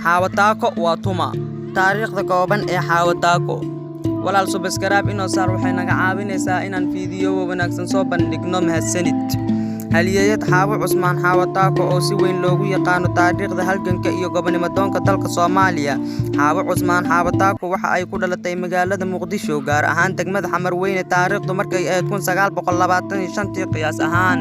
xaawataako waa tuma taariikhda kooban ee xaawataako walaal subscribe inoo saar waxay naga caawinaysaa inaan fiidiyo wanaagsan soo bandhigno mahadsanid halyeeyad Xaawo Cusmaan Xaawataako oo si weyn loogu yaqaan taariikhda halganka iyo gobonimo doonka dalka Soomaaliya Xaawo Cusmaan Xaawataako waxa ay ku dhalatay magaalada Muqdisho gaar ahaan degmada Xamarweyne taariikhdu markay ahayd 1925 qiyaas ahaan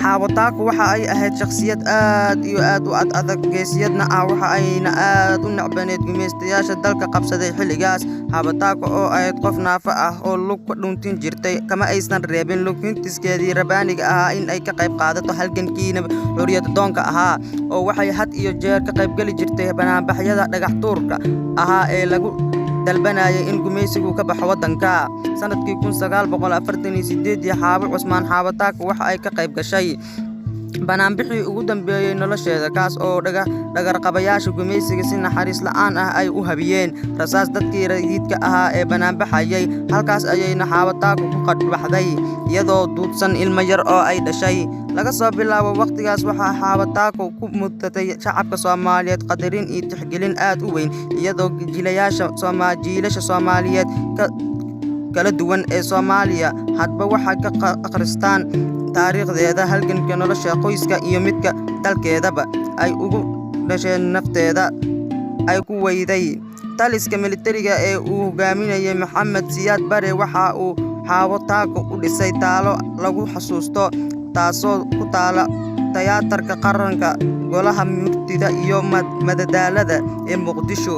Xaawataako waxa ay ahayd shakhsiyad aad u adag geesiyadna waxa ayna aad u nacbaneed gumeystayaasha dalka qabsaday xilligaas Xaawataako oo ahayd qof naafo ah oo lug ku dhuntin jirtay kama aysan reebin lugintiskeedii rabaaniga in ay ka qayb qaadato halgankiina xuriyad doonka oo waxay had iyo jeer ka qayb gali jirtay banaanbaxyada dhagax tuurka ee lagu dalbanayay in gumeysigu ka baxo wadanka sanadkii 1948 Xaawo Cusmaan Xaawataako waxa ay ka qayb gashay banaanbixii ugu dambeeyay nolosheeda kaas oo dhagar qabayaasha gumeysiga si naxariis la'aan ay u habiyeen rasaas dadkii rayidka ee banaanbaxayay halkaas ayayna Xaawataako ku qadbaxday iyadoo duudsan ilmo yar oo ay dhashay laga soo bilaabo waqtigaas waxa Xaawataako ku muddatay shacabka Soomaaliyeed qadarin iyo tixgelin aad u weyn iyadoo jiilasha Soomaaliyeed kala duwan ee Soomaaliya hadba waxa ka akhristaan taariikhdeeda halganka nolosha qoyska iyo midka dalkeedaba ay ugu dhasheen nafteeda ay ku weyday taliska militariga ee uu hogaaminayay Maxamed Siyaad Bare waxa uu Xaawataako u dhisay taalo lagu xasuusto taasoo ku taala tiyaatarka qaranka golaha murtida iyo madadaalada ee Muqdisho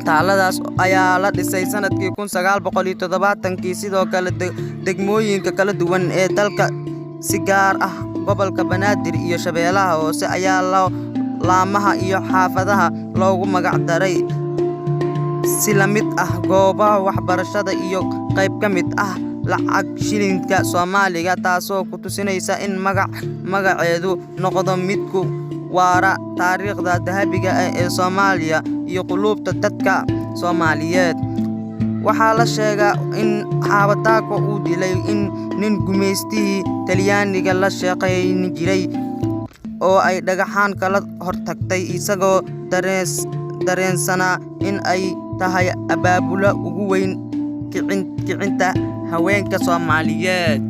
taaladaas ayaa la dhisay sanadkii 1970 sidoo kale degmooyinka kala duwan ee dalka si gaar ah gobolka Banaadir iyo Shabeellaha Hoose ayaa laamaha iyo xaafadaha loogu magac daray si la mid goobaha waxbarashada iyo qayb ka mid lacag shilinka Soomaaliga taasoo ku tusinaysa in magaceedu noqdo mid ku waara taariikhda dahabiga ee Soomaaliya iyo qulubta dadka Soomaaliyeed waxaa la sheegaa in Xaawataako uu dilay nin gumeystihii Talyaaniga la shaqeyn jiray oo ay dhagaxaan kala hortagtay isagoo dareensanaa in ay tahay abaabula ugu weyn kicinta haweenka Soomaaliyeed